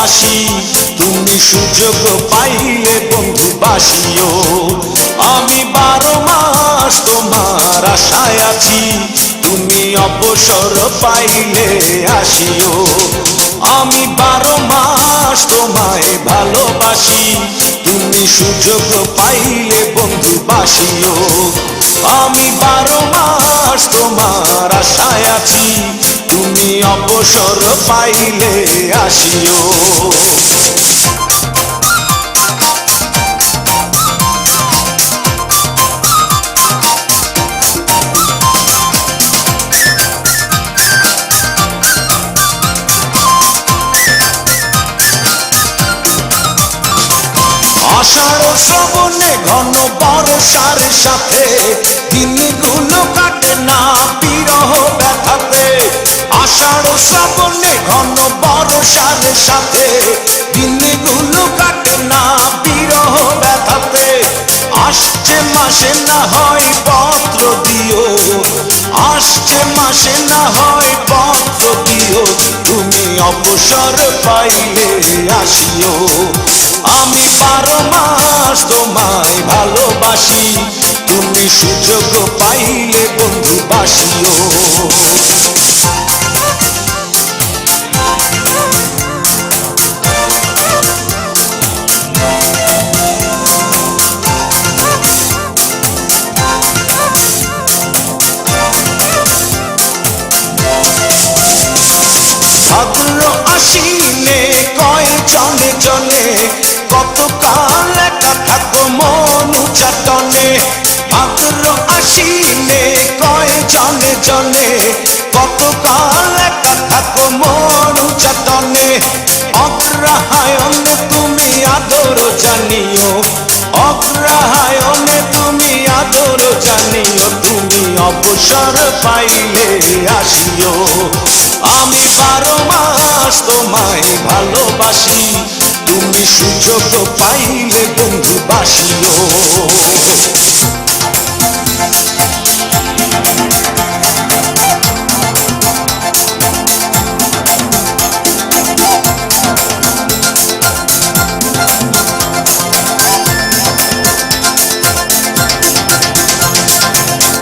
ভালোবাসি, তুমি সুযোগ পাইলে বন্ধু বাসিও। আমি 12 মাস তোমার আশায় আছি, তুমি অবসর পাইলে আসিও। আমি 12 মাস তোমায় ভালোবাসি, তুমি সুযোগ পাইলে বন্ধু বাসিও। আমি 12 মাস তোমার আশায় আছি, তুমি অবসর পাইলে আসিও। আষাঢ় শ্রাবণে ঘন বর্ষার সাথে দিনগুলো কাটে না বিরহ ব্যথাতে। আষাঢ় শ্রাবণে ঘন বর্ষার সাথে দিনগুলো কাটে না বিরহ ব্যথাতে। আসছে মাসে না হয় পত্র দিও, আসছে মাসে না হয় পত্র দিও, তুমি অবসর পাইলে আসিও। আমি 12 মাস তোমায় ভালোবাসি, তুমি সুযোগ পাইলে বন্ধু বাসিও। ভাদ্র আশ্বিনে কয় জনে জনে, কতকাল একা থাকো মন চাটনে। ভাদ্র আশ্বিনে কয় জনে জনে, কতকাল একা থাকো মন চাটনে। অগ্রহায়ণে তুমি আদর জানিও, অগ্রহায়ণে তুমি আদর জানিও, তুমি অবসর পাইলে আসিও। আমি 12 মাস তোমায় ভালোবাসি, তুমি সুযোগ পাইলে বন্ধু বাসিও।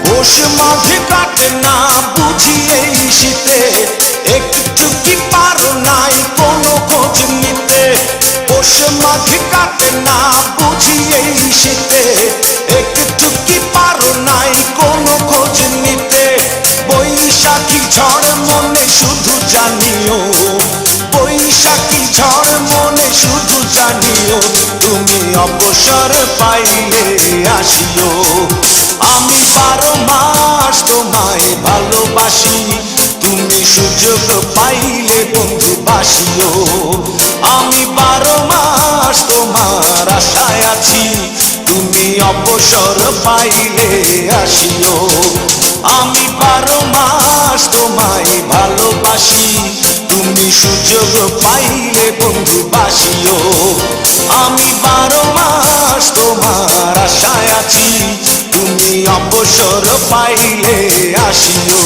পৌষ মাঘে কাটে না বুঝি এই শীতে, একটু কি পারো নাই কোনো খোঁজ নিতে। পৌষ মাঘে কাটে না বুঝি এই শীতে, একটু কি পারো নাই কোনো খোঁজ নিতে। বৈশাখী ঝড় মনে শুধু জানিও, বৈশাখী ঝড় মনে শুধু জানিও, তুমি অবসর পাইলে আসিও। আমি 12 মাস তোমায় ভালোবাসি, তুমি সুযোগ পাইলে বন্ধু বাসিও। আমি 12 মাস তোমার আশায় আছি, তুমি অবসর পাইলে আসিও। আমি 12 মাস তোমায় ভালোবাসি, তুমি সুযোগ পাইলে বন্ধু বাসিও। আমি 12 মাস তোমার আশায় আছি, তুমি অবসর পাইলে আসিও।